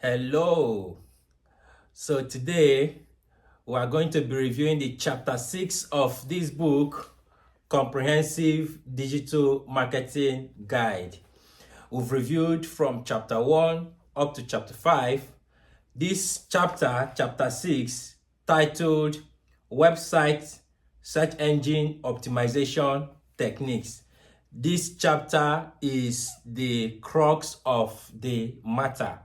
Hello. So today we are going to be reviewing the chapter 6 of this book, Comprehensive Digital Marketing Guide. We've reviewed from chapter 1 up to chapter 5. This chapter 6, titled Website Search Engine Optimization Techniques. This chapter is the crux of the matter.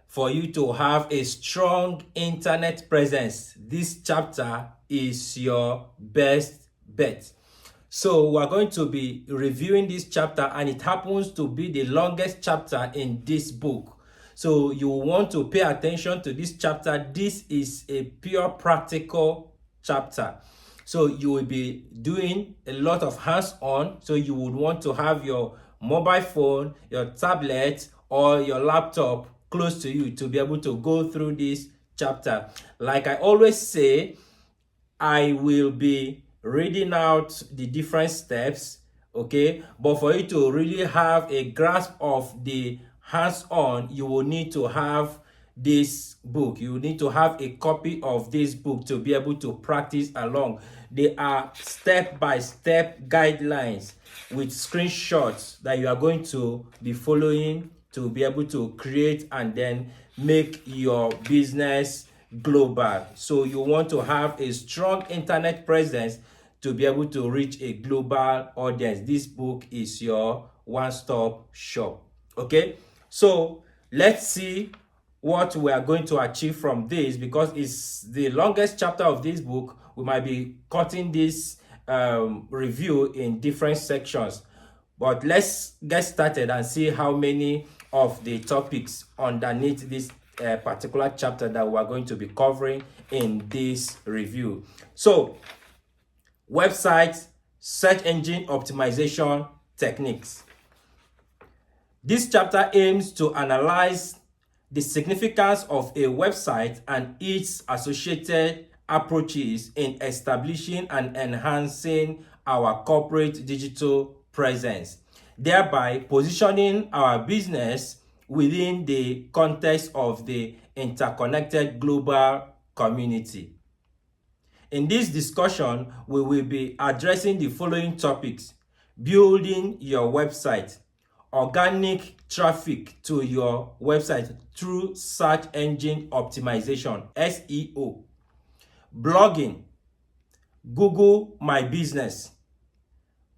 For you to have a strong internet presence, this chapter is your best bet. So we're going to be reviewing this chapter, and it happens to be the longest chapter in this book. So you want to pay attention to this chapter. This is a pure practical chapter. So you will be doing a lot of hands-on. So you would want to have your mobile phone, your tablet, or your laptop close to you to be able to go through this chapter. Like I always say, I will be reading out the different steps, okay? But for you to really have a grasp of the hands-on, you will need to have this book. You need to have a copy of this book to be able to practice along. They are step-by-step guidelines with screenshots that you are going to be following to be able to create and then make your business global. So you want to have a strong internet presence to be able to reach a global audience. This book is your one-stop shop. Okay, so let's see what we are going to achieve from this, because it's the longest chapter of this book. We might be cutting this review in different sections, but let's get started and see how many of the topics underneath this particular chapter that we are going to be covering in this review. So, website search engine optimization techniques. This chapter aims to analyze the significance of a website and its associated approaches in establishing and enhancing our corporate digital presence, thereby positioning our business within the context of the interconnected global community. In this discussion, we will be addressing the following topics: building your website, organic traffic to your website through search engine optimization, SEO, blogging, Google My Business,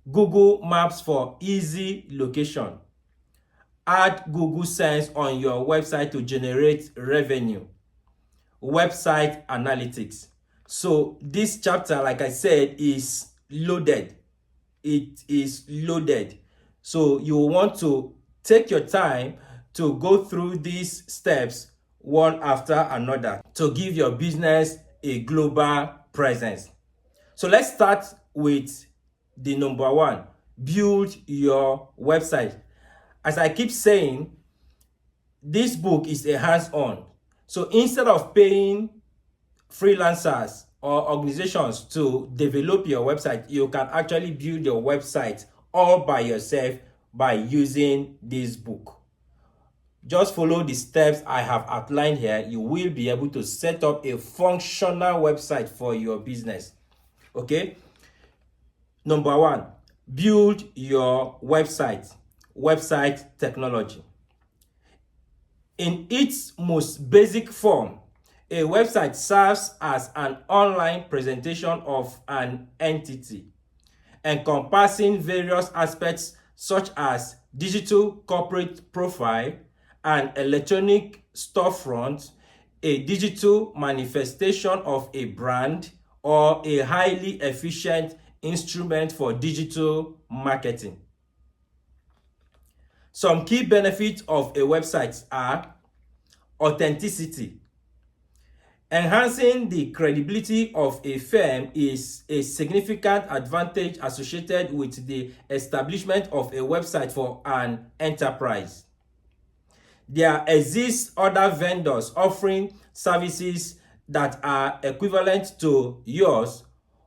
Google Maps for easy location, add Google Sense on your website to generate revenue, website analytics. So this chapter, like I said, is loaded. It is loaded. So you want to take your time to go through these steps one after another to give your business a global presence. So let's start with the number one: build your website. As I keep saying, this book is a hands-on. So instead of paying freelancers or organizations to develop your website, you can actually build your website all by yourself by using this book. Just follow the steps I have outlined here. You will be able to set up a functional website for your business. Okay? Number one, build your website. Website technology. In its most basic form, a website serves as an online presentation of an entity, encompassing various aspects such as digital corporate profile, an electronic storefront, a digital manifestation of a brand, or a highly efficient instrument for digital marketing. Some key benefits of a website are authenticity. Enhancing the credibility of a firm is a significant advantage associated with the establishment of a website for an enterprise. There exist other vendors offering services that are equivalent to yours.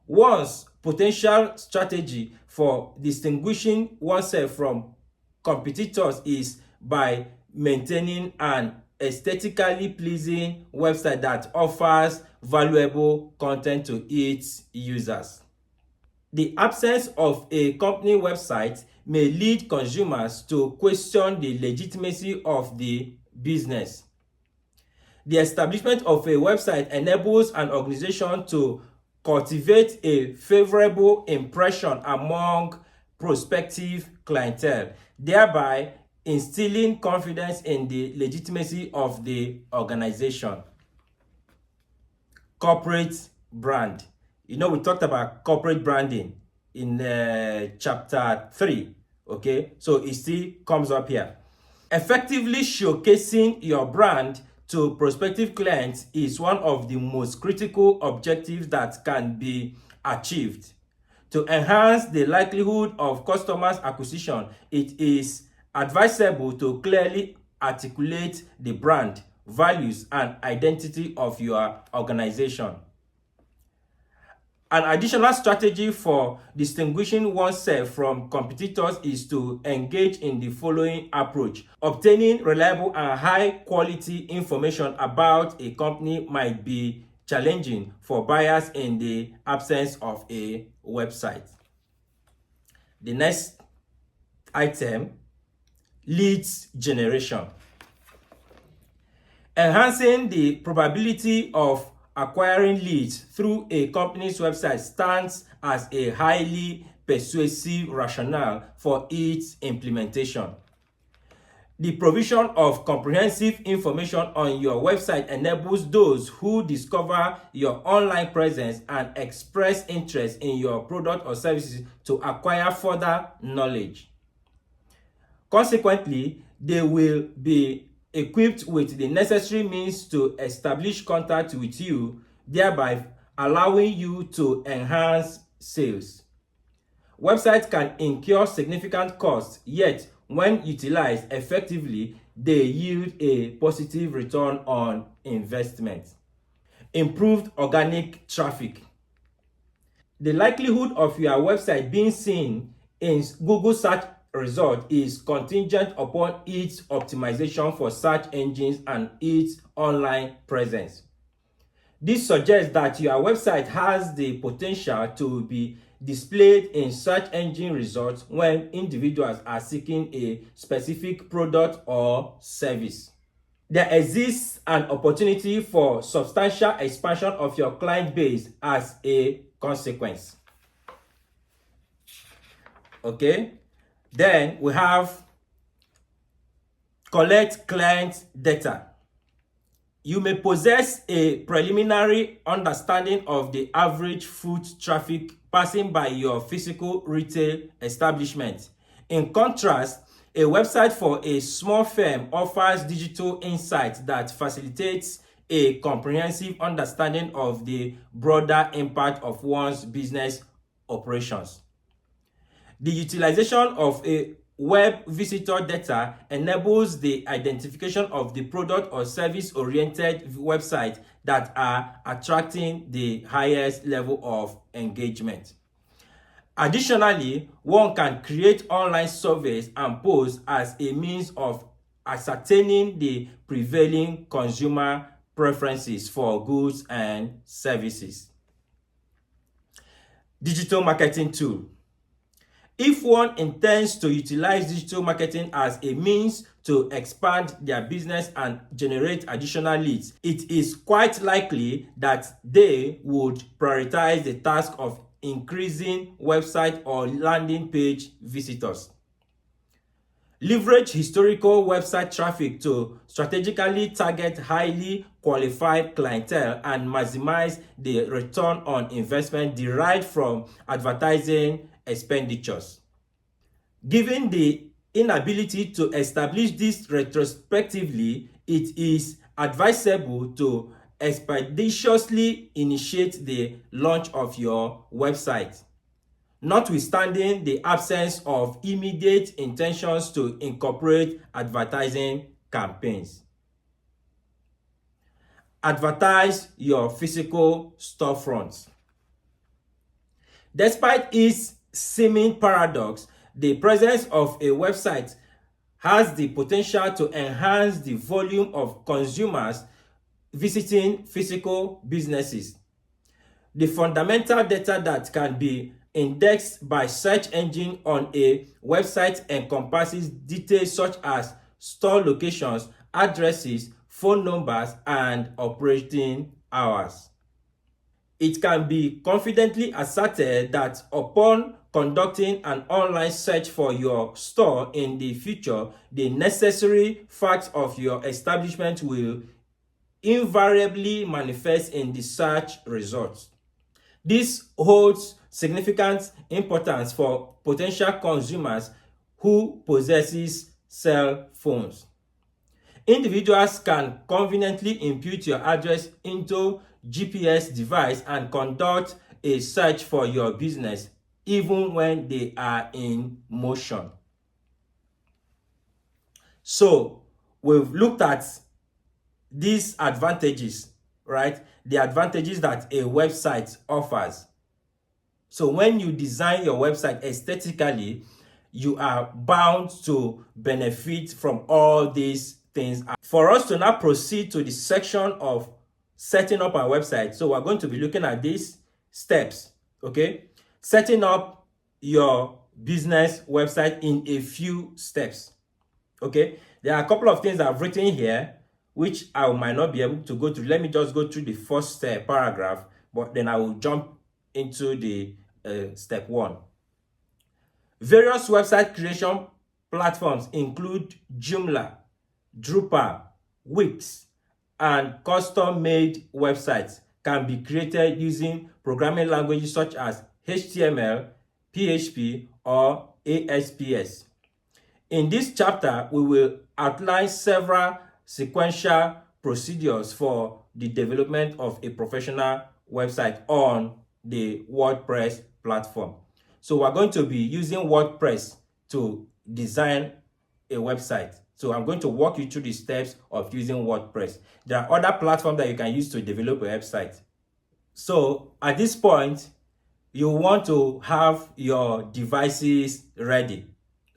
One's potential strategy for distinguishing oneself from competitors is by maintaining an aesthetically pleasing website that offers valuable content to its users. The absence of a company website may lead consumers to question the legitimacy of the business. The establishment of a website enables an organization to cultivate a favorable impression among prospective clientele, thereby instilling confidence in the legitimacy of the organization. Corporate brand. We talked about corporate branding in chapter 3. Okay, so it still comes up here. Effectively showcasing your brand to prospective clients is one of the most critical objectives that can be achieved. To enhance the likelihood of customers acquisition, it is advisable to clearly articulate the brand, values, and identity of your organization. An additional strategy for distinguishing oneself from competitors is to engage in the following approach. Obtaining reliable and high-quality information about a company might be challenging for buyers in the absence of a website. The next item, leads generation. Enhancing the probability of acquiring leads through a company's website stands as a highly persuasive rationale for its implementation. The provision of comprehensive information on your website enables those who discover your online presence and express interest in your product or services to acquire further knowledge. Consequently, they will be equipped with the necessary means to establish contact with you, thereby allowing you to enhance sales. Websites can incur significant costs, yet when utilized effectively, they yield a positive return on investment. Improved organic traffic. The likelihood of your website being seen in Google search result is contingent upon its optimization for search engines and its online presence. This suggests that your website has the potential to be displayed in search engine results when individuals are seeking a specific product or service. There exists an opportunity for substantial expansion of your client base as a consequence. Okay? Then we have collect client data. You may possess a preliminary understanding of the average foot traffic passing by your physical retail establishment. In contrast, a website for a small firm offers digital insights that facilitates a comprehensive understanding of the broader impact of one's business operations. The utilization of a web visitor data enables the identification of the product or service-oriented websites that are attracting the highest level of engagement. Additionally, one can create online surveys and posts as a means of ascertaining the prevailing consumer preferences for goods and services. Digital marketing tool. If one intends to utilize digital marketing as a means to expand their business and generate additional leads, it is quite likely that they would prioritize the task of increasing website or landing page visitors. Leverage historical website traffic to strategically target highly qualified clientele and maximize the return on investment derived from advertising expenditures. Given the inability to establish this retrospectively, it is advisable to expeditiously initiate the launch of your website, notwithstanding the absence of immediate intentions to incorporate advertising campaigns. Advertise your physical storefronts. Despite its seeming paradox, the presence of a website has the potential to enhance the volume of consumers visiting physical businesses. The fundamental data that can be indexed by search engine on a website encompasses details such as store locations, addresses, phone numbers, and operating hours. It can be confidently asserted that upon conducting an online search for your store in the future, the necessary facts of your establishment will invariably manifest in the search results. This holds significant importance for potential consumers who possesses cell phones. Individuals can conveniently input your address into GPS device and conduct a search for your business even when they are in motion. So we've looked at these advantages, right? The advantages that a website offers. So when you design your website aesthetically, you are bound to benefit from all these things. For us to now proceed to the section of setting up our website, so we're going to be looking at these steps, okay? Setting up your business website in a few steps, okay? There are a couple of things I've written here which I might not be able to go through. Let me just go through the first paragraph, but then I will jump into the step 1. Various website creation platforms include Joomla, Drupal, Wix, and custom-made websites can be created using programming languages such as HTML, PHP, or ASPS. In this chapter, we will outline several sequential procedures for the development of a professional website on the WordPress platform. So we're going to be using WordPress to design a website. So I'm going to walk you through the steps of using WordPress. There are other platforms that you can use to develop a website. So at this point, you want to have your devices ready.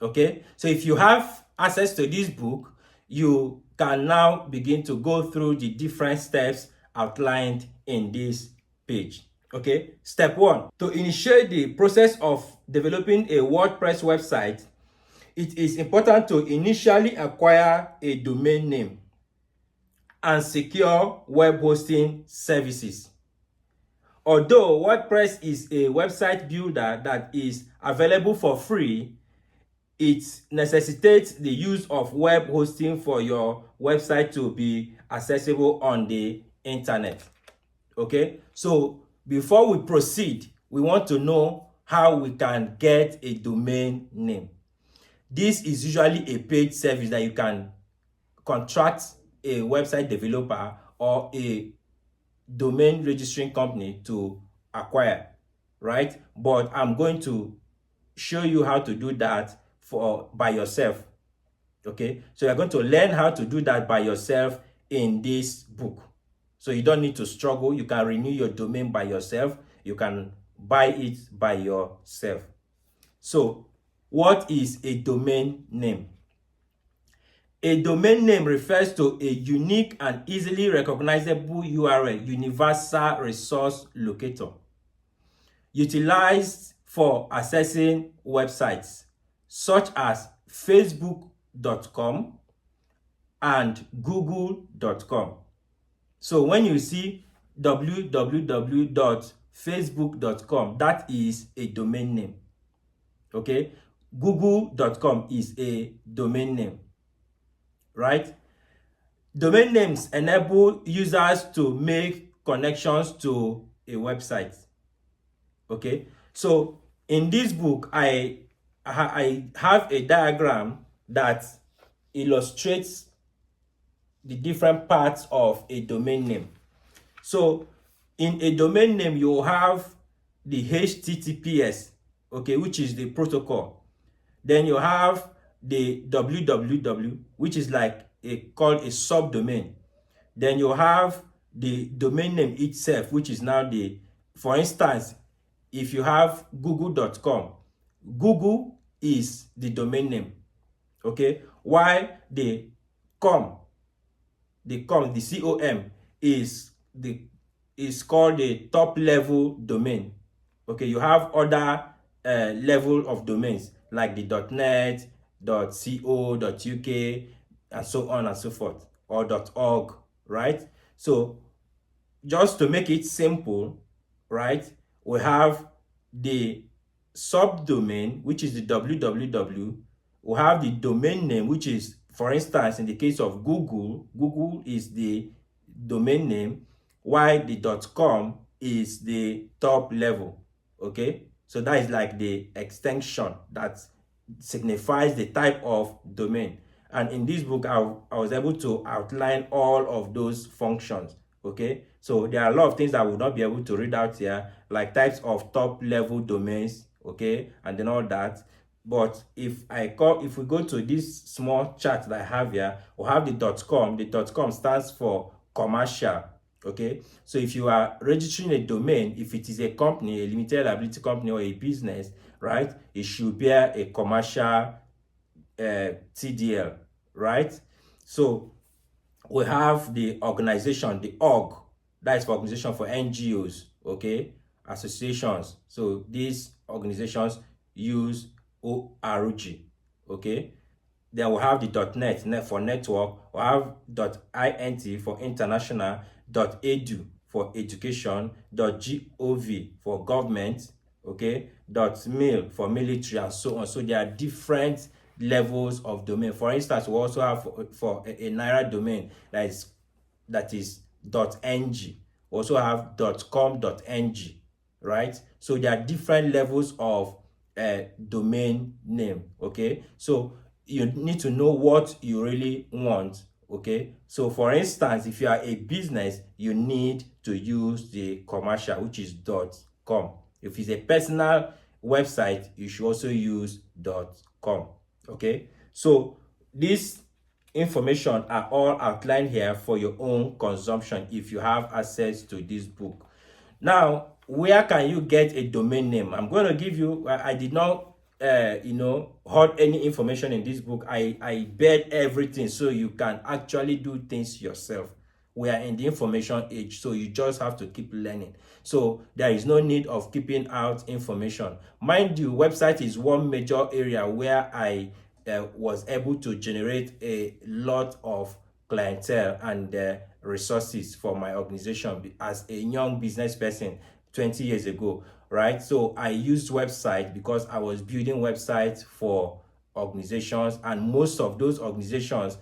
Okay, so if you have access to this book, you can now begin to go through the different steps outlined in this page. Okay, step 1. To initiate the process of developing a WordPress website, it is important to initially acquire a domain name and secure web hosting services. Although WordPress is a website builder that is available for free, it necessitates the use of web hosting for your website to be accessible on the internet. Okay, so before we proceed, we want to know how we can get a domain name. This is usually a paid service that you can contract a website developer or a domain registering company to acquire, right? But I'm going to show you how to do that by yourself. Okay, so you're going to learn how to do that by yourself in this book. So you don't need to struggle. You can renew your domain by yourself. You can buy it by yourself. So what is a domain name? A domain name refers to a unique and easily recognizable URL, universal resource locator, utilized for accessing websites such as facebook.com and google.com. So when you see www.facebook.com, that is a domain name. Okay, google.com is a domain name, right? Domain names enable users to make connections to a website. Okay, so in this book, I have a diagram that illustrates the different parts of a domain name. So in a domain name, you have the HTTPS, okay, which is the protocol. Then you have the www, which is like called a subdomain. Then you have the domain name itself, which is now for instance, if you have google.com, Google is the domain name. Okay, While the com, the com is called the top level domain. Okay, you have other level of domains like the .net, .co.uk, and so on and so forth, or .org, right? So just to make it simple, right, we have the subdomain, which is the www. We have the domain name, which is, for instance, in the case of Google is the domain name, while the .com is the top level. Okay, so that is like the extension that signifies the type of domain. And in this book, I was able to outline all of those functions. Okay, so there are a lot of things I will not be able to read out here, like types of top level domains, okay, and then all that. But if we go to this small chart that I have here, we'll have the .com. The .com stands for commercial. Okay, so if you are registering a domain, if it is a company, a limited liability company, or a business, right, it should bear a commercial TDL, right? So we have the organization, the org, that is for organization, for NGOs, okay, associations. So these organizations use ORG, okay. Then we have the .net for network. We have .int for international, .edu for education, .gov for government, okay, .mil for military, and so on. So there are different levels of domain. For instance, we also have for a Naira domain that is .ng. We also have .com.ng, right? So there are different levels of domain name. Okay, so you need to know what you really want. Okay, so for instance, if you are a business, you need to use the commercial, which is .com. If it's a personal website, you should also use .com. Okay, so these information are all outlined here for your own consumption if you have access to this book. Now, where can you get a domain name? I'm going to give you, I did not hold any information in this book. I bet everything so you can actually do things yourself. We are in the information age, so you just have to keep learning. So there is no need of keeping out information. Mind you, website is one major area where I was able to generate a lot of clientele and resources for my organization as a young business person 20 years ago, right? So I used website because I was building websites for organizations, and most of those organizations,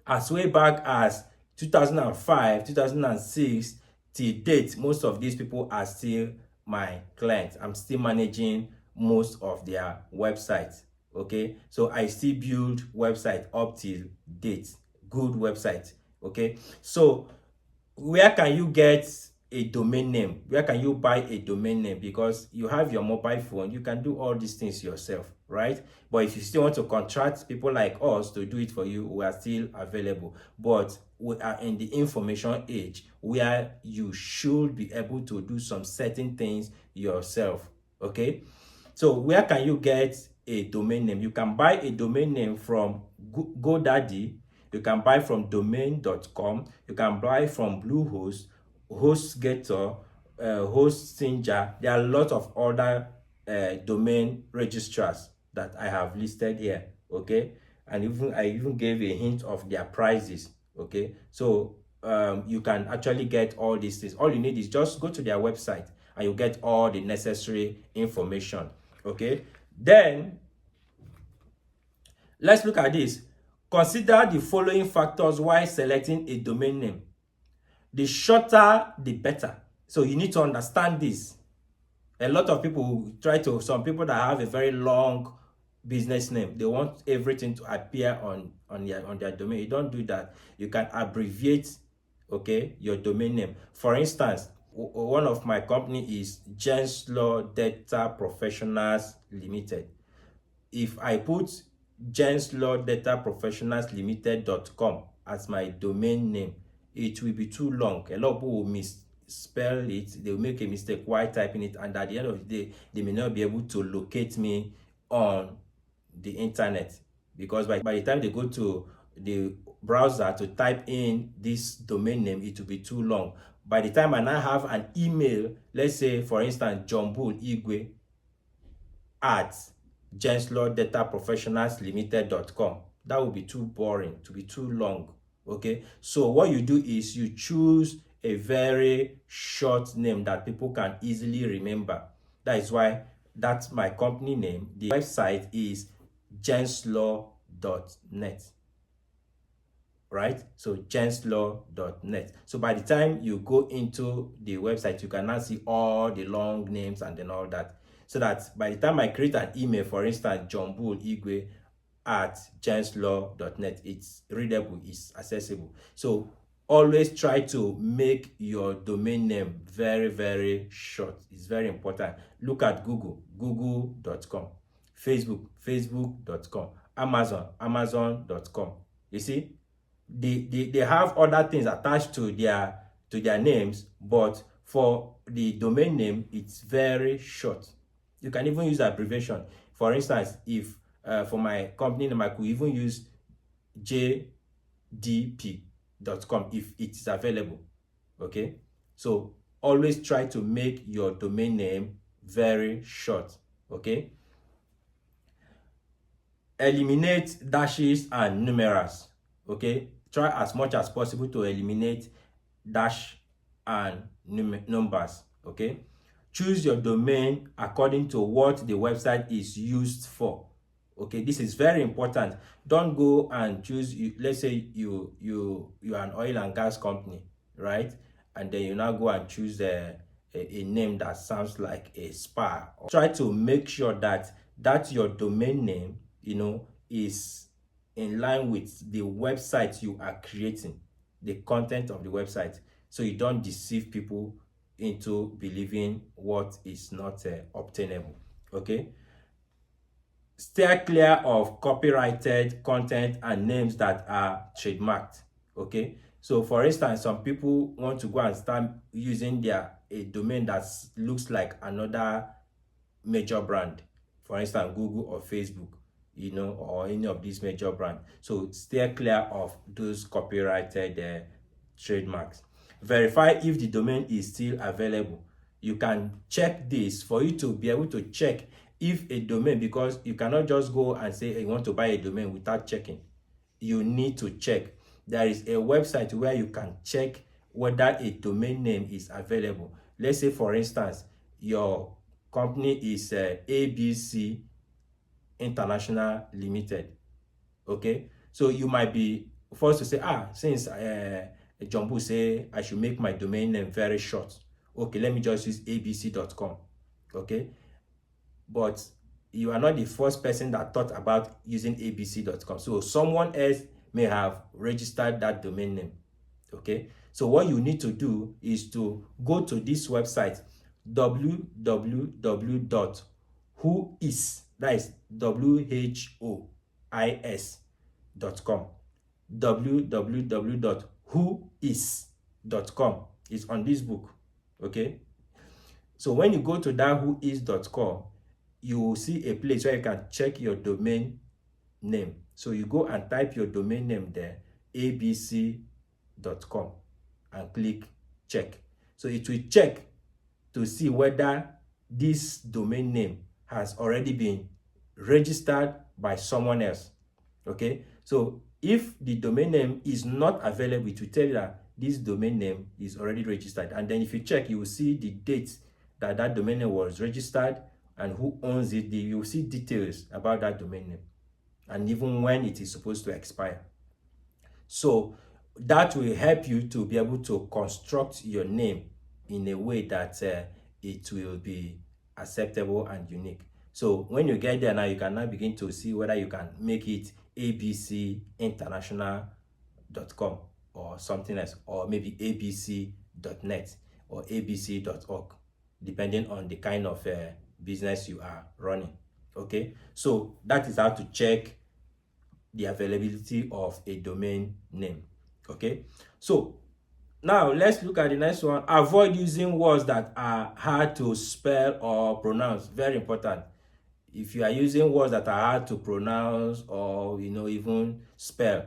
as way back as 2005, 2006 till date, most of these people are still my clients. I'm still managing most of their websites. Okay, so I still build website up till date, good website. Okay, so where can you get a domain name? Where can you buy a domain name? Because you have your mobile phone, you can do all these things yourself, right? But if you still want to contract people like us to do it for you, we are still available. But we are in the information age where you should be able to do some certain things yourself. Okay, so where can you get a domain name? You can buy a domain name from GoDaddy. You can buy from domain.com. You can buy from Bluehost, HostGator, Hostinger. There are a lot of other domain registrars that I have listed here. Okay, and I even gave a hint of their prices. Okay, so you can actually get all these things. All you need is just go to their website and you get all the necessary information. Okay, then let's look at this. Consider the following factors while selecting a domain name. The shorter, the better. So you need to understand this. A lot of people some people that have a very long business name, they want everything to appear on their domain. You don't do that. You can abbreviate, okay, your domain name. For instance, one of my company is Genslaw Data Professionals Limited. If I put genslawdataprofessionalslimited.com as my domain name, it will be too long. A lot of people will misspell it. They will make a mistake while typing it, and at the end of the day, they may not be able to locate me on the internet because by the time they go to the browser to type in this domain name, it will be too long. By the time I now have an email, let's say for instance Jombul Igwe at genslawdataprofessionalslimited.com, that would be too boring, to be too long. Okay, so what you do is you choose a very short name that people can easily remember. That is why that's my company name. The website is genslaw.net, right? So genslaw.net. So by the time you go into the website, you can now see all the long names and then all that, so that by the time I create an email, for instance Jombul Igwe at genslaw.net, it's readable, it's accessible. So always try to make your domain name very, very short. It's very important. Look at Google, google.com, Facebook, facebook.com, Amazon, amazon.com. You see, they have other things attached to their names, but for the domain name, it's very short. You can even use abbreviation. For instance, if for my company name, I could even use jdp.com if it is available. Okay, so always try to make your domain name very short. Okay, eliminate dashes and numerals. Okay, try as much as possible to eliminate dash and numbers. Okay, choose your domain according to what the website is used for. Okay, this is very important. Don't go and choose, let's say you are an oil and gas company, right? And then you now go and choose a name that sounds like a spa. Try to make sure that your domain name, is in line with the website you are creating, the content of the website, so you don't deceive people into believing what is not obtainable. Okay, steer clear of copyrighted content and names that are trademarked. Okay, so for instance, some people want to go and start using a domain that looks like another major brand, for instance Google or Facebook, or any of these major brands. So steer clear of those copyrighted trademarks. Verify if the domain is still available. You can check this for you to be able to check if a domain, because you cannot just go and say, hey, you want to buy a domain without checking. You need to check. There is a website where you can check whether a domain name is available. Let's say for instance your company is ABC International Limited. Okay, so you might be forced to say, since Jumbo say I should make my domain name very short, okay, let me just use abc.com. Okay, but you are not the first person that thought about using abc.com. So someone else may have registered that domain name. Okay, so what you need to do is to go to this website, www.whois, that is whois.com. www.whois.com is on this book. Okay, so when you go to that whois.com, you will see a place where you can check your domain name. So you go and type your domain name there, abc.com, and click check. So it will check to see whether this domain name has already been registered by someone else. Okay, so if the domain name is not available, it will tell you that this domain name is already registered. And then if you check, you will see the date that domain name was registered and who owns it. You will see details about that domain name and even when it is supposed to expire. So that will help you to be able to construct your name in a way that it will be acceptable and unique. So when you get there now, you can now begin to see whether you can make it abcinternational.com or something else, or maybe abc.net or abc.org, depending on the kind of business you are running. Okay, so that is how to check the availability of a domain name. Okay, so now let's look at the next one. Avoid using words that are hard to spell or pronounce. Very important. if you are using words that are hard to pronounce or even spell,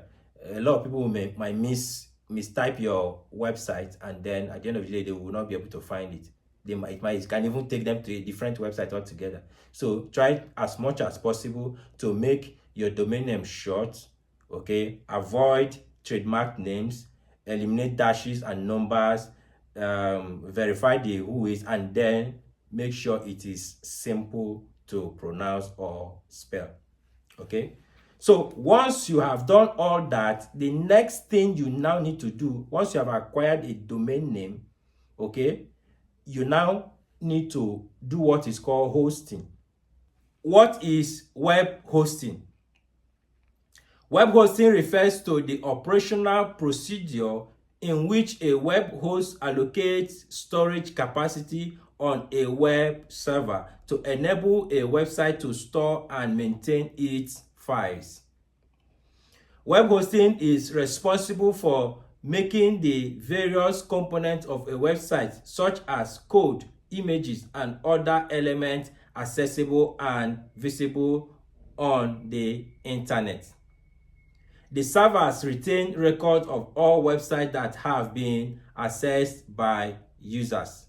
a lot of people might mistype your website, and then at the end of the day they will not be able to find it. It can even take them to a different website altogether. So try as much as possible to make your domain name short. Okay, avoid trademark names, eliminate dashes and numbers, verify the who is, and then make sure it is simple to pronounce or spell. Okay, so once you have done all that, the next thing you now need to do, once you have acquired a domain name, okay, you now need to do what is called hosting. What is web hosting? Web hosting refers to the operational procedure in which a web host allocates storage capacity on a web server to enable a website to store and maintain its files. Web hosting is responsible for making the various components of a website, such as code, images, and other elements, accessible and visible on the internet. The servers retain records of all websites that have been accessed by users.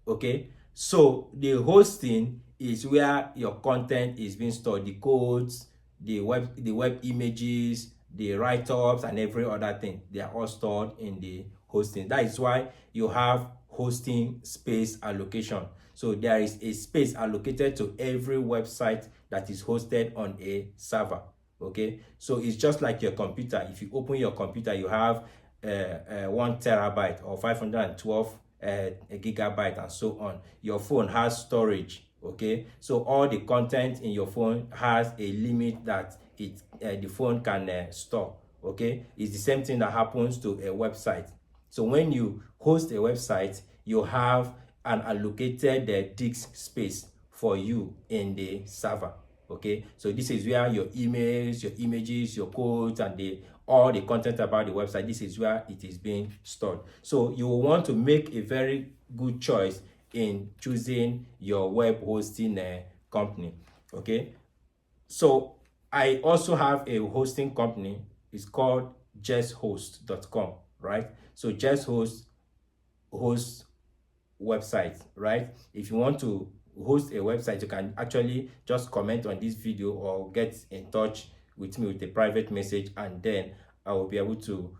Okay, so the hosting is where your content is being stored, the codes, the web images, the write-ups, and every other thing. They are all stored in the hosting. That is why you have hosting space allocation. So there is a space allocated to every website that is hosted on a server. Okay, so it's just like your computer. If you open your computer, you have 1 terabyte or 512 gigabyte and so on. Your phone has storage. Okay, so all the content in your phone has a limit that the phone can store. Okay, it's the same thing that happens to a website. So when you host a website, you have an allocated disk space for you in the server. Okay, so this is where your emails, your images, your codes, and all the content about the website, this is where it is being stored. So you will want to make a very good choice in choosing your web hosting company. Okay, so I also have a hosting company. It's called justhost.com, right? So justhost hosts websites, right? If you want to host a website, you can actually just comment on this video or get in touch with me with a private message, and then I will be able to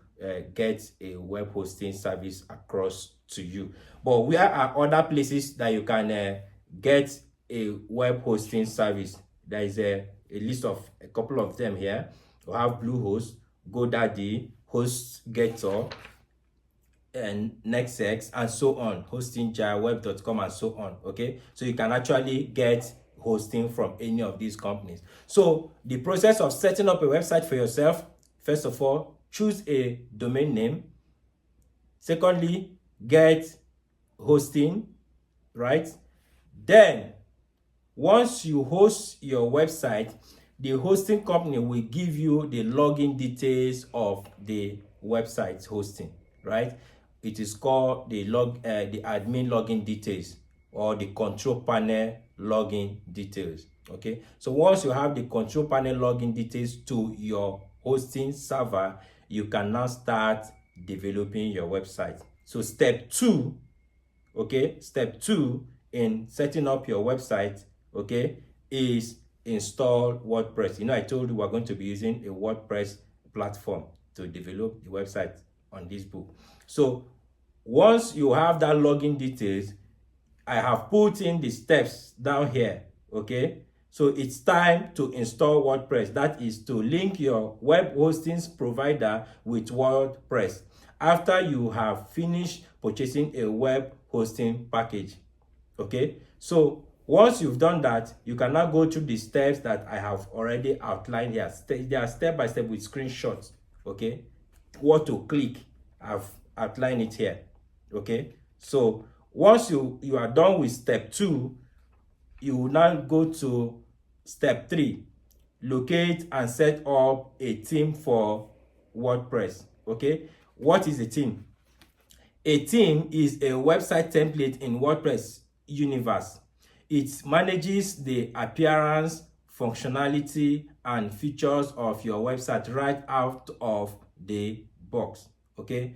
get a web hosting service across to you. But where are other places that you can get a web hosting service? There is a list of a couple of them here. We have Bluehost, GoDaddy, HostGator, and NextX, and so on, hostingjarweb.com, and so on. Okay, so you can actually get hosting from any of these companies. So the process of setting up a website for yourself: first of all, choose a domain name. Secondly, get hosting, right? Then once you host your website, the hosting company will give you the login details of the website hosting, right? It is called the admin login details, or the control panel login details. Okay, so once you have the control panel login details to your hosting server, you can now start developing your website. So step 2, okay, step 2 in setting up your website, okay, is install WordPress. You know, I told you we're going to be using a WordPress platform to develop the website on this book. So once you have that login details, I have put in the steps down here. Okay, so it's time to install WordPress. That is to link your web hosting provider with WordPress after you have finished purchasing a web hosting package. Okay, so once you've done that, you can now go through the steps that I have already outlined here. They are step by step with screenshots. Okay, what to click, I've outlined it here. Okay, so once you are done with step 2, you will now go to step 3, locate and set up a theme for WordPress. Okay, what is a theme? A theme is a website template in WordPress universe. It manages the appearance, functionality, and features of your website right out of the box. Okay,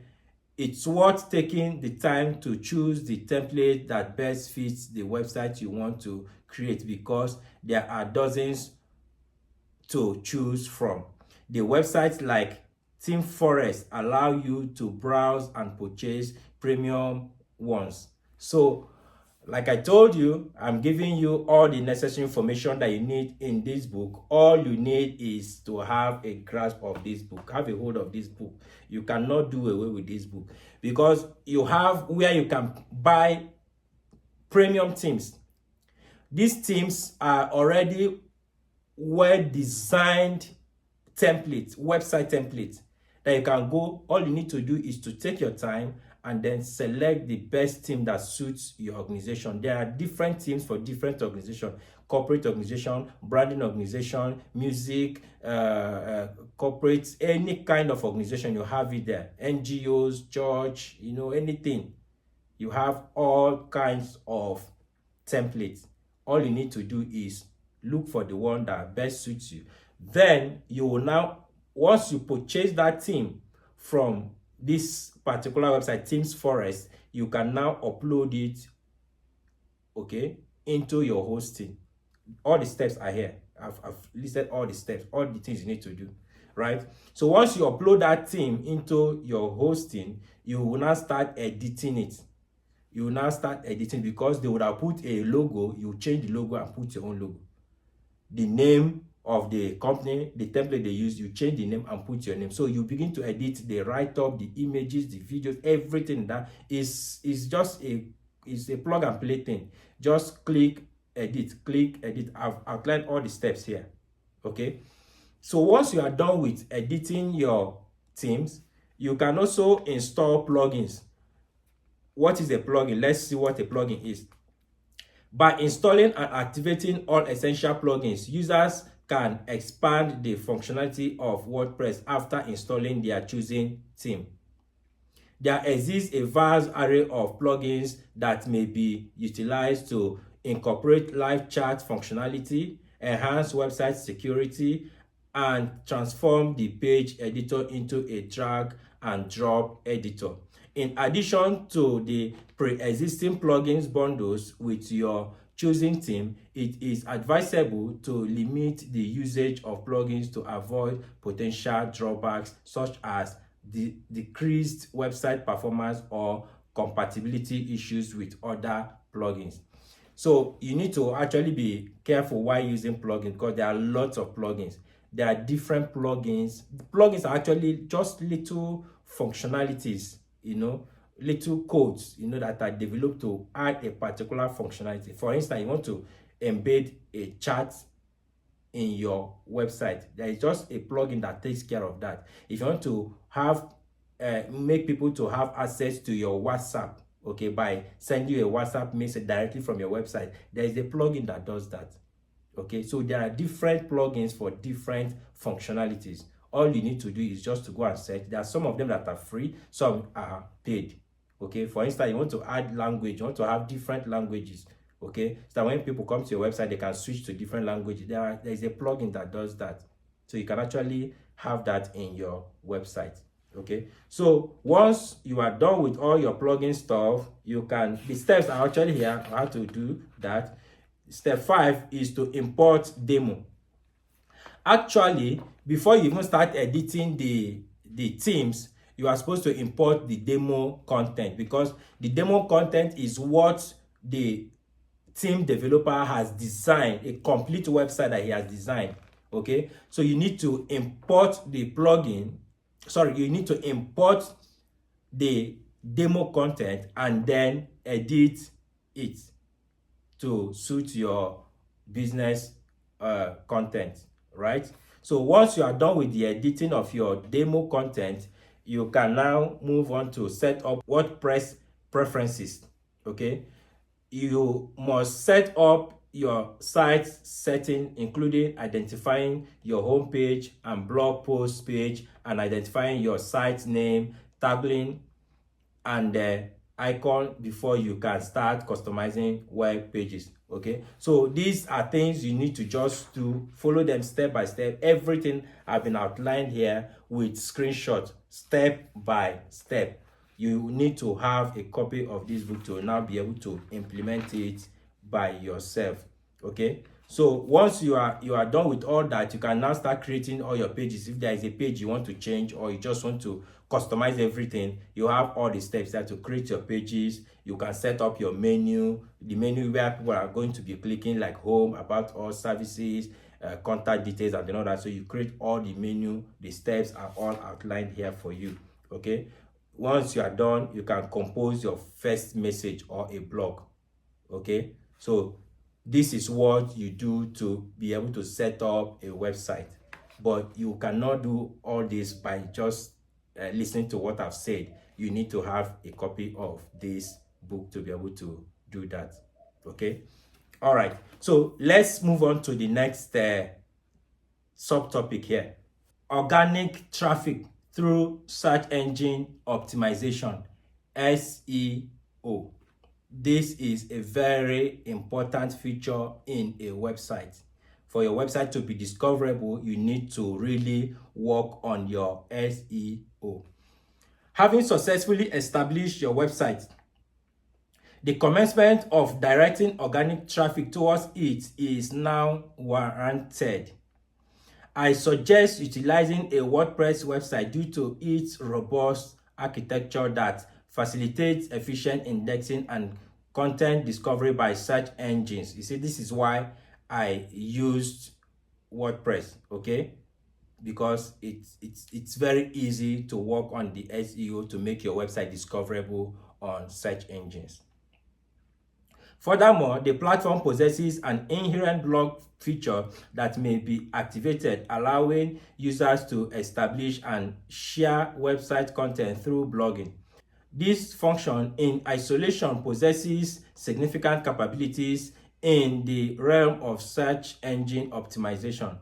it's worth taking the time to choose the template that best fits the website you want to create, because there are dozens to choose from. The websites like Team Forest allow you to browse and purchase premium ones. So, like I told you, I'm giving you all the necessary information that you need in this book. All you need is to have a grasp of this book, have a hold of this book. You cannot do away with this book, because you have where you can buy premium themes. These themes are already well-designed templates, website templates that you can go. All you need to do is to take your time and then select the best theme that suits your organization. There are different themes for different organizations: corporate organization, branding organization, music, corporate, any kind of organization, you have it there. NGOs, church, anything. You have all kinds of templates. All you need to do is look for the one that best suits you. Then you will now, once you purchase that theme from this particular website, Themes Forest, you can now upload it, okay, into your hosting. All the steps are here. I've listed all the steps, all the things you need to do, right? So once you upload that theme into your hosting, you will now start editing it. You will now start editing, because they would have put a logo. You change the logo and put your own logo. The name of the company, the template they use, you change the name and put your name. So you begin to edit the write-up, the images, the videos, everything. That is just a plug and play thing. Just click edit. I've outlined all the steps here. Okay, so once you are done with editing your themes, you can also install plugins. What is a plugin? Let's see what a plugin is. By installing and activating all essential plugins, users can expand the functionality of WordPress after installing their chosen theme. There exists a vast array of plugins that may be utilized to incorporate live chat functionality, enhance website security, and transform the page editor into a drag and drop editor. In addition to the pre-existing plugins bundles with your choosing theme, it is advisable to limit the usage of plugins to avoid potential drawbacks such as the decreased website performance or compatibility issues with other plugins. So you need to actually be careful while using plugins, because there are lots of plugins. There are different plugins. Plugins are actually just little functionalities, little codes, that are developed to add a particular functionality. For instance, you want to embed a chat in your website. There is just a plugin that takes care of that. If you want to have make people to have access to your WhatsApp, okay, by sending you a WhatsApp message directly from your website, there is a plugin that does that. Okay, so there are different plugins for different functionalities. All you need to do is just to go and search. There are some of them that are free, some are paid. Okay, for instance, you want to add language, you want to have different languages. Okay, so that when people come to your website, they can switch to different languages. There is a plugin that does that. So you can actually have that in your website. Okay, so once you are done with all your plugin stuff, the steps are actually here how to do that. Step 5 is to import demo. Actually, before you even start editing the themes, you are supposed to import the demo content, because the demo content is what the theme developer has designed, a complete website that he has designed. Okay, so you need to import the plugin. You need to import the demo content and then edit it to suit your business content, right? So once you are done with the editing of your demo content, you can now move on to set up WordPress preferences. Okay, you must set up your site setting, including identifying your home page and blog post page, and identifying your site name, tagging, and icon before you can start customizing web pages. Okay, so these are things you need to just do, follow them step by step. Everything have been outlined here with screenshot, step by step. You need to have a copy of this book to now be able to implement it by yourself. Okay, so once you are done with all that, you can now start creating all your pages. If there is a page you want to change, or you just want to customize everything, you have all the steps there to create your pages. You can set up your menu, the menu where people are going to be clicking, like home, about all services, contact details, and all that. So you create all the menu. The steps are all outlined here for you. Okay, once you are done, you can compose your first message or a blog. Okay, so this is what you do to be able to set up a website. But you cannot do all this by just listening to what I've said. You need to have a copy of this book to be able to do that. Okay, all right, so let's move on to the next subtopic here: organic traffic through search engine optimization, SEO. This is a very important feature in a website. For your website to be discoverable, you need to really work on your SEO. Having successfully established your website, the commencement of directing organic traffic towards it is now warranted. I suggest utilizing a WordPress website due to its robust architecture that facilitates efficient indexing and content discovery by search engines. You see, this is why I used WordPress, okay? Because it's very easy to work on the SEO to make your website discoverable on search engines. Furthermore, the platform possesses an inherent blog feature that may be activated, allowing users to establish and share website content through blogging. This function in isolation possesses significant capabilities in the realm of search engine optimization.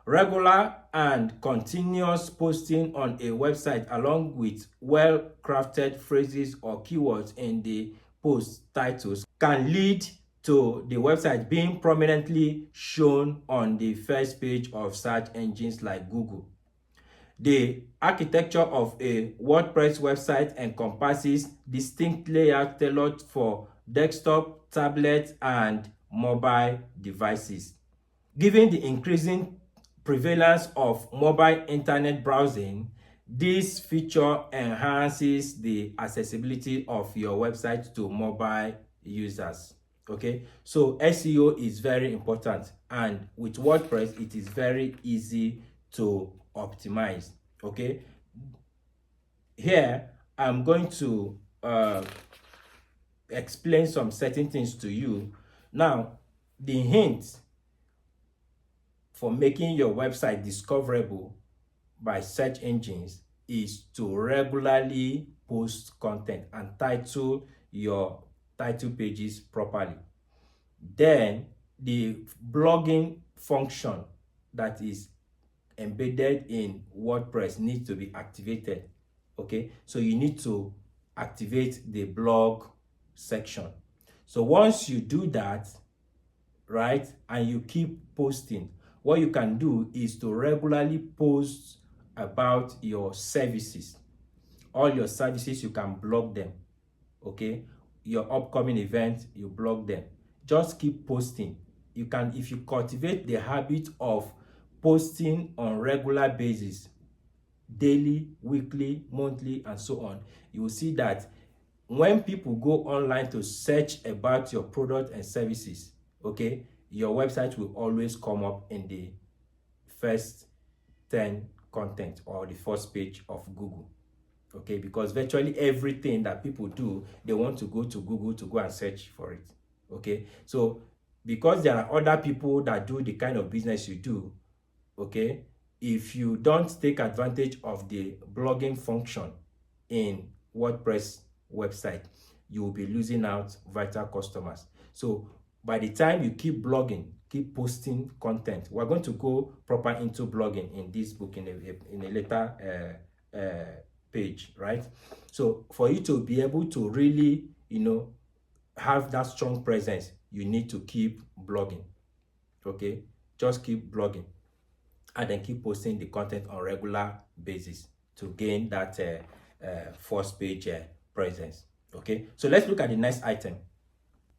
Regular and continuous posting on a website, along with well-crafted phrases or keywords in the post titles, can lead to the website being prominently shown on the first page of search engines like Google. The architecture of a WordPress website encompasses distinct layouts tailored for desktop, tablet, and mobile devices. Given the increasing prevalence of mobile internet browsing, this feature enhances the accessibility of your website to mobile users. Okay, so SEO is very important, and with WordPress it is very easy to optimize. Okay, here I'm going to explain some certain things to you. Now, the hint for making your website discoverable by search engines is to regularly post content and title your title pages properly. Then the blogging function that is embedded in WordPress needs to be activated. Okay, so you need to activate the blog section. So once you do that, right, and you keep posting, what you can do is to regularly post about your services. All your services, you can blog them. Okay, your upcoming events, you blog them. Just keep posting. You can, if you cultivate the habit of posting on regular basis, daily, weekly, monthly, and so on, you will see that when people go online to search about your product and services, okay, your website will always come up in the first 10 content or the first page of Google. Okay, because virtually everything that people do, they want to go to Google to go and search for it. Okay, so because there are other people that do the kind of business you do, okay, if you don't take advantage of the blogging function in WordPress website, you will be losing out vital customers. So by the time you keep blogging, keep posting content, we're going to go proper into blogging in this book in a later page, right? So for you to be able to really, have that strong presence, you need to keep blogging. Okay, just keep blogging and then keep posting the content on regular basis to gain that first page presence. Okay, so let's look at the next item.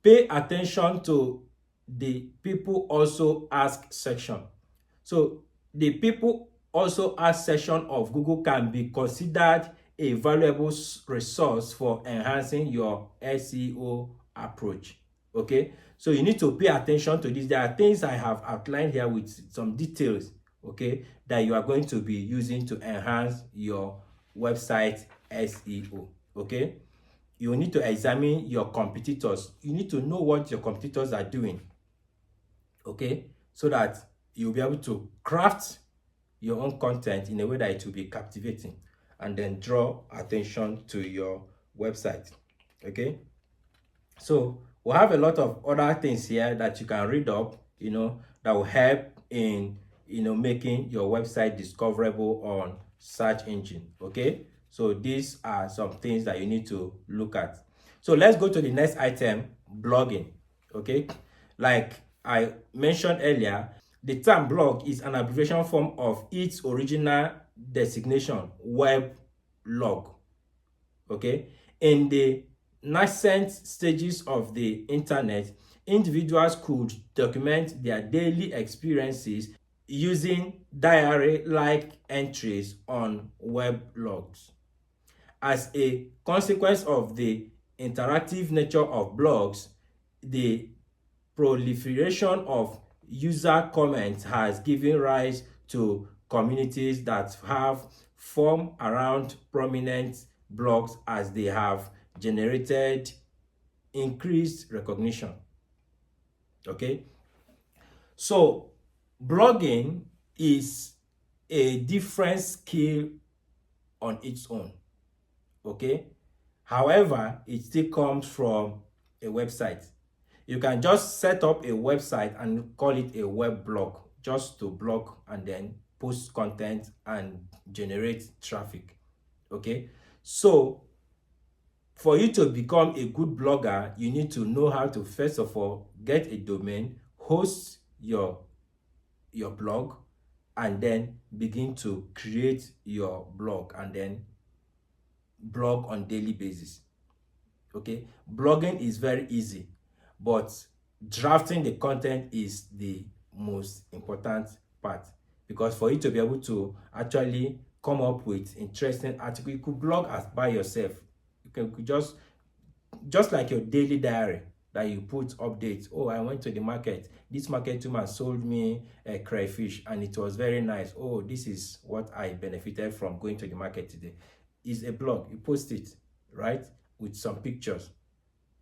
Pay attention to the people also ask section. So the people also ask section of Google can be considered a valuable resource for enhancing your SEO approach. Okay, so you need to pay attention to this. There are things I have outlined here with some details, okay, that you are going to be using to enhance your website SEO. Okay, you need to examine your competitors. You need to know what your competitors are doing, okay, so that you'll be able to craft your own content in a way that it will be captivating and then draw attention to your website. Okay, so we have a lot of other things here that you can read up, that will help in making your website discoverable on search engine. Okay, so these are some things that you need to look at. So let's go to the next item, blogging. Okay, like I mentioned earlier, the term blog is an abbreviation form of its original designation, web log. Okay, in the nascent stages of the internet, individuals could document their daily experiences using diary-like entries on web logs. As a consequence of the interactive nature of blogs, the proliferation of user comments has given rise to communities that have formed around prominent blogs as they have generated increased recognition. Okay, so blogging is a different skill on its own. Okay, however, it still comes from a website. You can just set up a website and call it a web blog, just to blog and then post content and generate traffic. Okay, so for you to become a good blogger, you need to know how to, first of all, get a domain, host your blog, and then begin to create your blog and then blog on daily basis. Okay, blogging is very easy, but drafting the content is the most important part, because for you to be able to actually come up with interesting article, you could blog as by yourself. You could just like your daily diary that you put updates. Oh, I went to the market, this market woman sold me a crayfish and it was very nice. Oh, this is what I benefited from going to the market today. Is a blog. You post it, right, with some pictures.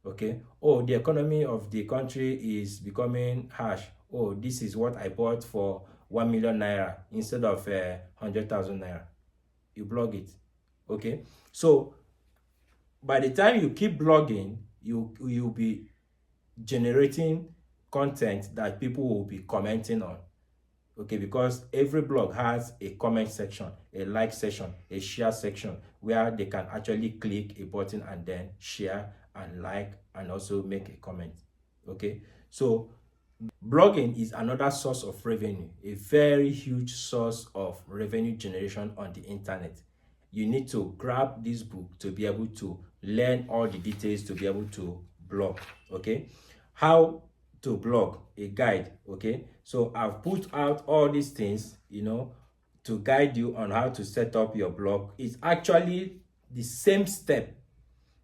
Okay, oh, the economy of the country is becoming harsh. Oh, this is what I bought for 1 million naira instead of 100,000 naira. You blog it. Okay, so by the time you keep blogging, you'll be generating content that people will be commenting on. Okay, because every blog has a comment section, a like section, a share section, where they can actually click a button and then share and like and also make a comment. Okay, so blogging is another source of revenue, a very huge source of revenue generation on the internet. You need to grab this book to be able to learn all the details to be able to blog. Okay, how to blog, a guide. Okay, so I've put out all these things, to guide you on how to set up your blog. It's actually the same step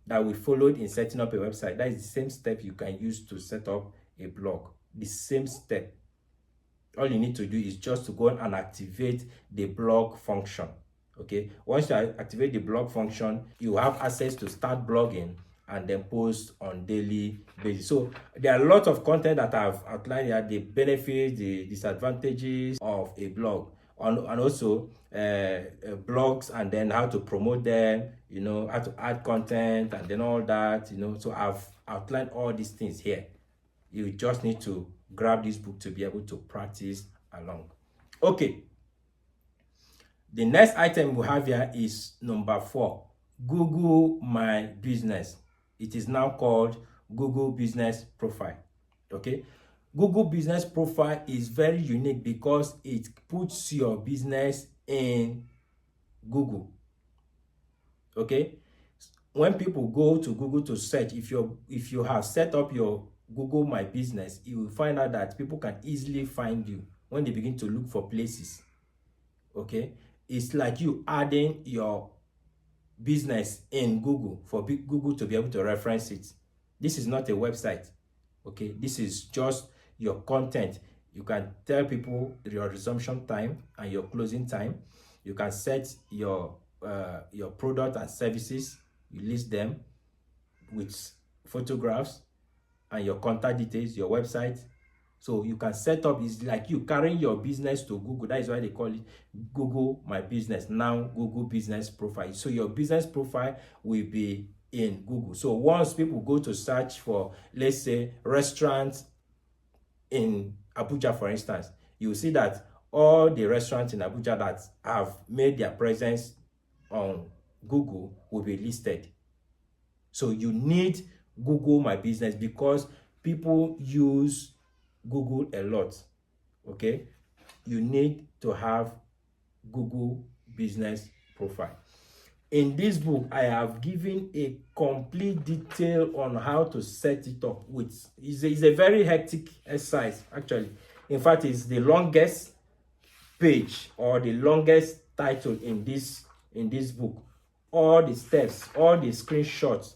that we followed in setting up a website. That is the same step you can use to set up a blog. The same step. All you need to do is just to go and activate the blog function. Okay, once you activate the blog function, you have access to start blogging and then post on daily basis. So there are a lot of content that I've outlined here, the benefits, the disadvantages of a blog, and also blogs, and then how to promote them, how to add content and then all that, so I've outlined all these things here. You just need to grab this book to be able to practice along. Okay, The next item we have here is number 4, Google My Business. It is now called Google Business Profile. Okay, Google Business Profile is very unique because it puts your business in Google. Okay, when people go to Google to search, if you have set up your Google My Business, you will find out that people can easily find you when they begin to look for places. Okay, it's like you adding your business in Google for Google to be able to reference it. This is not a website. Okay, this is just your content. You can tell people your resumption time and your closing time. You can set your product and services. You list them with photographs and your contact details, your website. So you can set up, it's like you carrying your business to Google. That is why they call it Google My Business, now Google Business Profile. So your business profile will be in Google. So once people go to search for, let's say, restaurants in Abuja, for instance, you will see that all the restaurants in Abuja that have made their presence on Google will be listed. So you need Google My Business because people use Google a lot. Okay, you need to have Google Business Profile. In this book, I have given a complete detail on how to set it up. It's a very hectic exercise, actually. In fact, it's the longest page or the longest title in this book. All the steps, all the screenshots,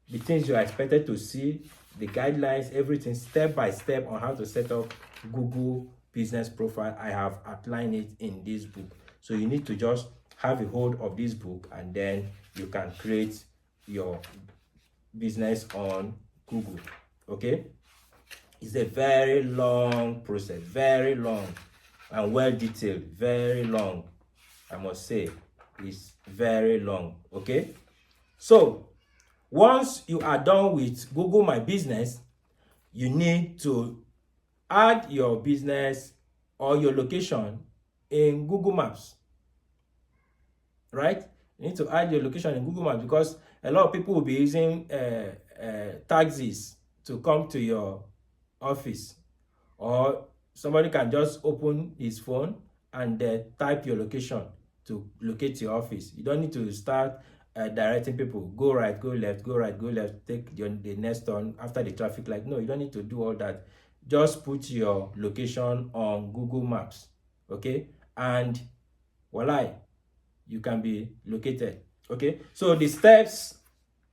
the things you are expected to see, the guidelines, everything step by step on how to set up Google Business Profile. I have outlined it in this book. So you need to just have a hold of this book and then you can create your business on Google. Okay, it's a very long process, very long and well detailed, very long. I must say it's very long. Okay, so once you are done with Google My Business, you need to add your business or your location in Google Maps, right? You need to add your location in Google Maps because a lot of people will be using taxis to come to your office, or somebody can just open his phone and type your location to locate your office. You don't need to start directing people, go right, go left, go right, go left, take the next turn after the traffic light. No, you don't need to do all that. Just put your location on Google Maps, okay? And voila, you can be located. Okay, so the steps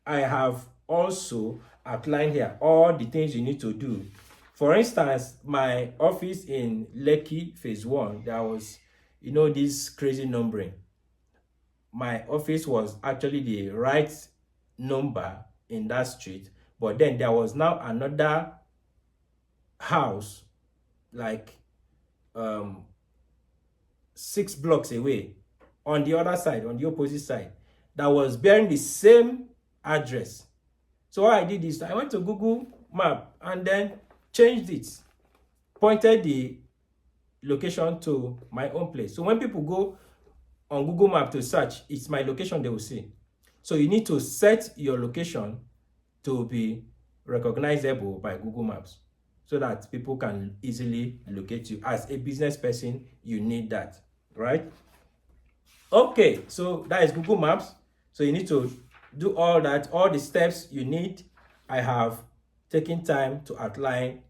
I have also outlined here, all the things you need to do. For instance, my office in Lekki phase 1, there was, this crazy numbering. My office was actually the right number in that street, but then there was now another house like 6 blocks away on the other side, on the opposite side, that was bearing the same address. So what I did is I went to Google Map and then changed it, pointed the location to my own place. So when people go on Google Map to search, it's my location they will see. So you need to set your location to be recognizable by Google Maps so that people can easily locate you. As a business person, you need that, right? Okay, so that is Google Maps. So you need to do all that, all the steps you need. I have taken time to outline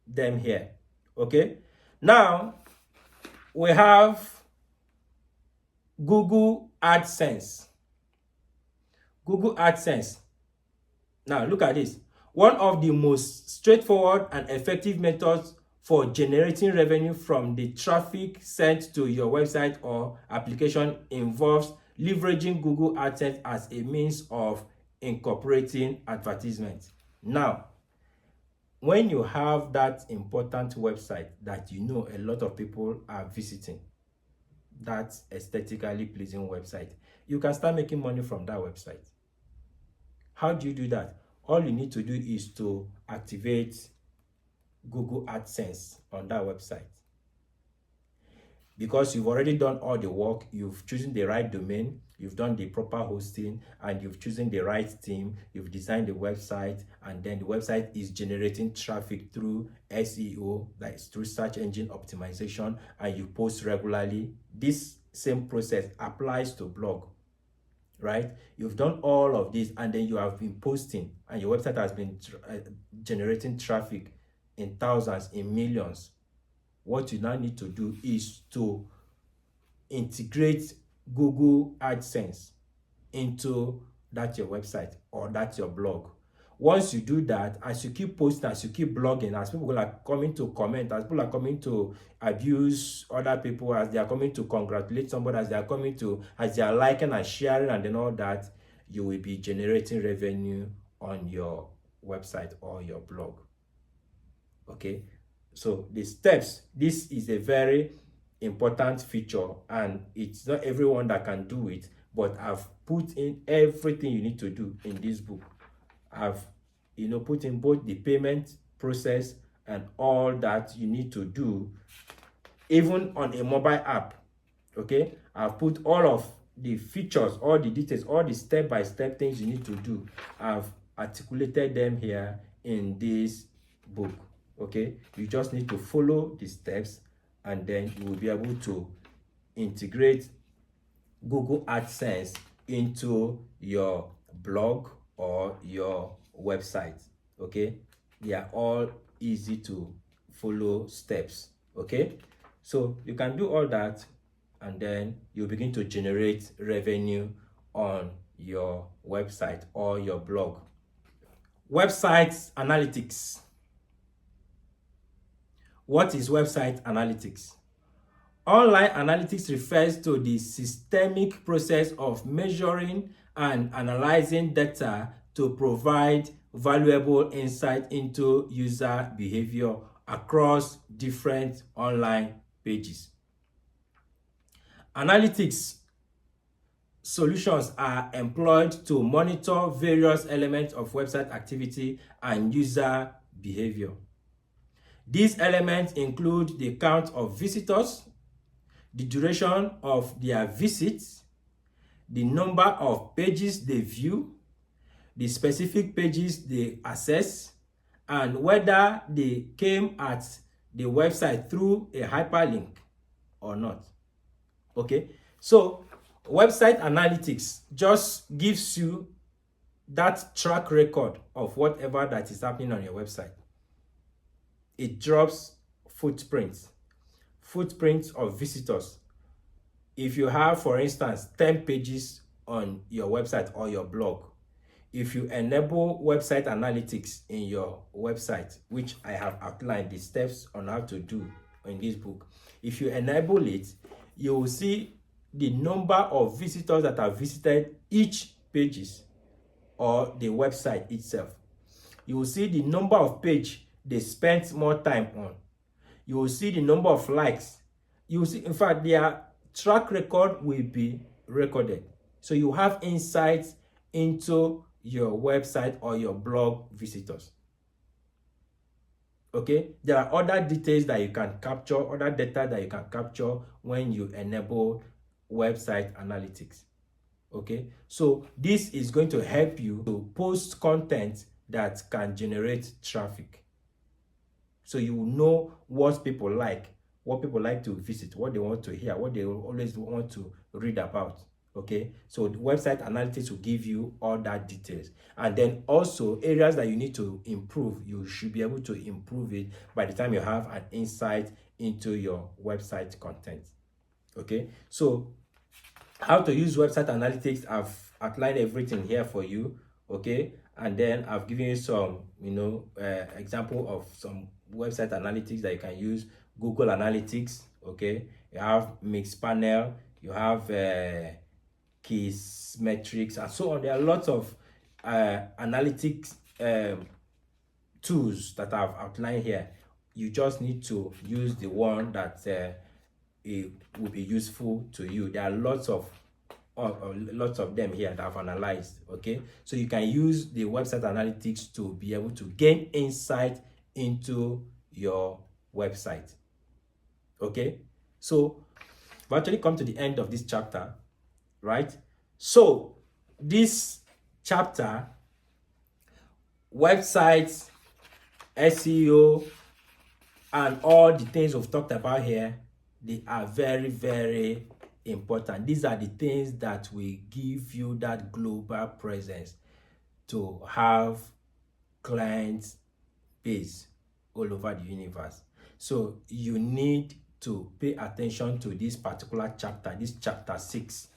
them here. Okay, now we have Google AdSense. Google AdSense. Now look at this. One of the most straightforward and effective methods for generating revenue from the traffic sent to your website or application involves leveraging Google AdSense as a means of incorporating advertisements. Now, when you have that important website that a lot of people are visiting, that aesthetically pleasing website, you can start making money from that website. How do you do that? All you need to do is to activate Google AdSense on that website. because you've already done all the work. You've chosen the right domain, you've done the proper hosting, and you've chosen the right team. You've designed the website, and then the website is generating traffic through SEO, that is through search engine optimization, and you post regularly. This same process applies to blog, right? You've done all of this, and then you have been posting, and your website has been generating traffic in thousands, in millions. What you now need to do is to integrate Google AdSense into that your website or that your blog. Once you do that, as you keep posting, as you keep blogging, as people are coming to comment, as people are coming to abuse other people, as they are coming to congratulate somebody, as they are coming to, as they are liking and sharing and then all that, you will be generating revenue on your website or your blog. Okay, so the steps, this is a very important feature, and it's not everyone that can do it, but I've put in everything you need to do in this book. I've put in both the payment process and all that you need to do, even on a mobile app. Okay, I've put all of the features, all the details, all the step-by-step things you need to do. I've articulated them here in this book. Okay, you just need to follow the steps, and then you will be able to integrate Google AdSense into your blog or your website. Okay, they are all easy to follow steps. Okay, so you can do all that, and then you begin to generate revenue on your website or your blog. Website analytics. What is website analytics? Online analytics refers to the systemic process of measuring and analyzing data to provide valuable insight into user behavior across different online pages. Analytics solutions are employed to monitor various elements of website activity and user behavior. These elements include the count of visitors, the duration of their visits, the number of pages they view, the specific pages they access, and whether they came at the website through a hyperlink or not. Okay, so website analytics just gives you that track record of whatever that is happening on your website. It drops footprints of visitors. If you have, for instance, 10 pages on your website or your blog, if you enable website analytics in your website, which I have outlined the steps on how to do in this book, if you enable it, you will see the number of visitors that have visited each pages or the website itself. You will see the number of pages they spent more time on. You will see the number of likes. You will see, in fact, their track record will be recorded. So you have insights into your website or your blog visitors. Okay, there are other details that you can capture, other data that you can capture when you enable website analytics. Okay, so this is going to help you to post content that can generate traffic. So you will know what people like to visit, what they want to hear, what they always want to read about. Okay, so the website analytics will give you all that details, and then also areas that you need to improve. You should be able to improve it by the time you have an insight into your website content. Okay, so how to use website analytics, I've outlined everything here for you. Okay, and then I've given you some example of some website analytics that you can use. Google Analytics. Okay, you have Mixpanel, you have Keys Metrics, and so on. There are lots of analytics tools that I've outlined here. You just need to use the one that it will be useful to you. There are lots of them here that I've analyzed. Okay, so you can use the website analytics to be able to gain insight into your website. Okay, So we actually come to the end of this chapter, right? So this chapter, websites, SEO, and all the things we've talked about here, they are very, very important. These are the things that will give you that global presence to have clients base all over the universe. So you need to pay attention to this particular chapter, this chapter 6.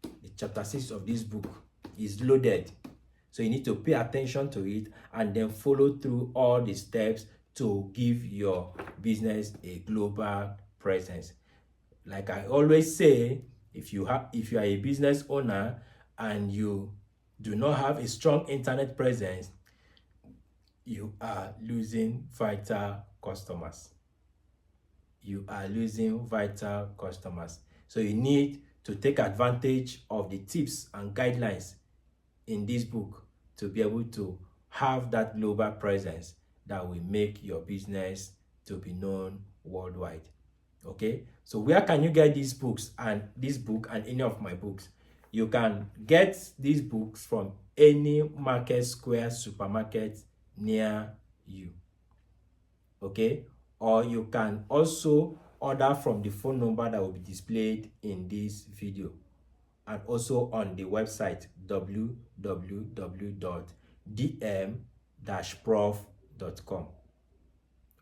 The chapter 6 of this book is loaded. So you need to pay attention to it and then follow through all the steps to give your business a global presence. Like I always say, if you are a business owner and you do not have a strong internet presence, you are losing vital customers. You are losing vital customers. So you need to take advantage of the tips and guidelines in this book to be able to have that global presence that will make your business to be known worldwide. Okay, so where can you get these books and this book and any of my books? You can get these books from any Market Square supermarket near you. Okay, or you can also order from the phone number that will be displayed in this video and also on the website www.dm-prof.com.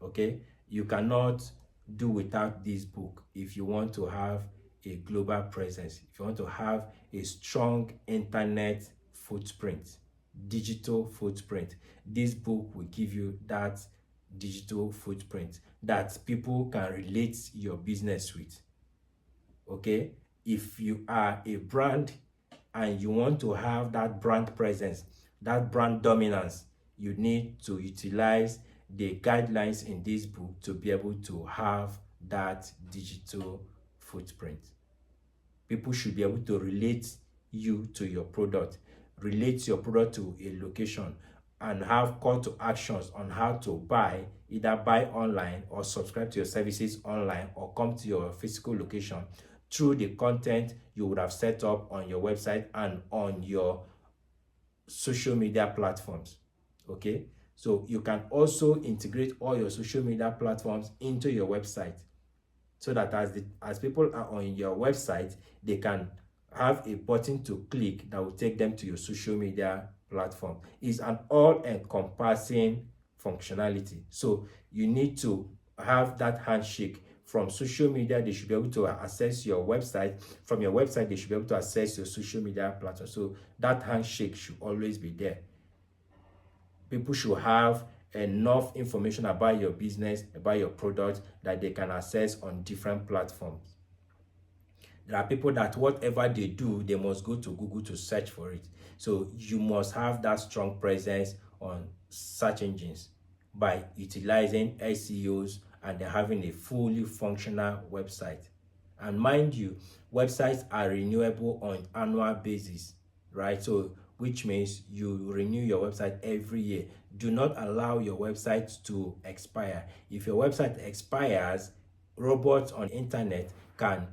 Okay, you cannot do without this book if you want to have a global presence, if you want to have a strong internet footprint, digital footprint. This book will give you that digital footprint that people can relate your business with. Okay, if you are a brand and you want to have that brand presence, that brand dominance, you need to utilize the guidelines in this book to be able to have that digital footprint. People should be able to relate you to your product, relate your product to a location, and have call to actions on how to buy, either buy online or subscribe to your services online or come to your physical location through the content you would have set up on your website and on your social media platforms. Okay, so you can also integrate all your social media platforms into your website so that as people are on your website, they can have a button to click that will take them to your social media platform. It's an all-encompassing functionality. So you need to have that handshake. From social media, they should be able to access your website. From your website, they should be able to access your social media platform. So that handshake should always be there. People should have enough information about your business, about your product, that they can access on different platforms. There are people that whatever they do, they must go to Google to search for it. So you must have that strong presence on search engines by utilizing SEOs and then having a fully functional website. And mind you, websites are renewable on annual basis, right? So which means you renew your website every year. Do not allow your website to expire. If your website expires, robots on the internet can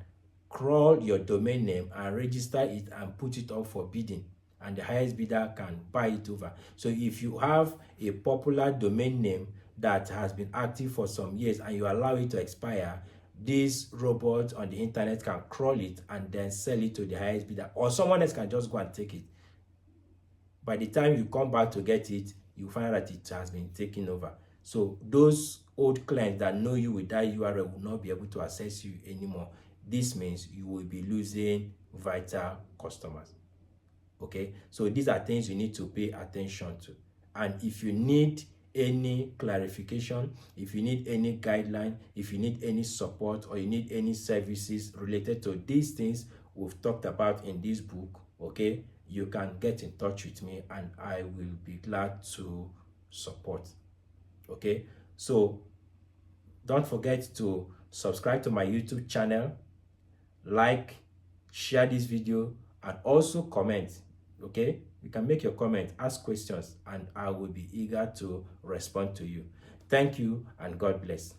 crawl your domain name and register it and put it up for bidding, and the highest bidder can buy it over. So if you have a popular domain name that has been active for some years and you allow it to expire, these robots on the internet can crawl it and then sell it to the highest bidder, or someone else can just go and take it. By the time you come back to get it, you find that it has been taken over. So those old clients that know you with that URL will not be able to access you anymore. This means you will be losing vital customers. Okay, so these are things you need to pay attention to. And if you need any clarification, if you need any guideline, if you need any support, or you need any services related to these things we've talked about in this book, okay, you can get in touch with me and I will be glad to support. Okay, so don't forget to subscribe to my YouTube channel, like, share this video, and also comment. Okay, you can make your comment, ask questions, and I will be eager to respond to you. Thank you and God bless.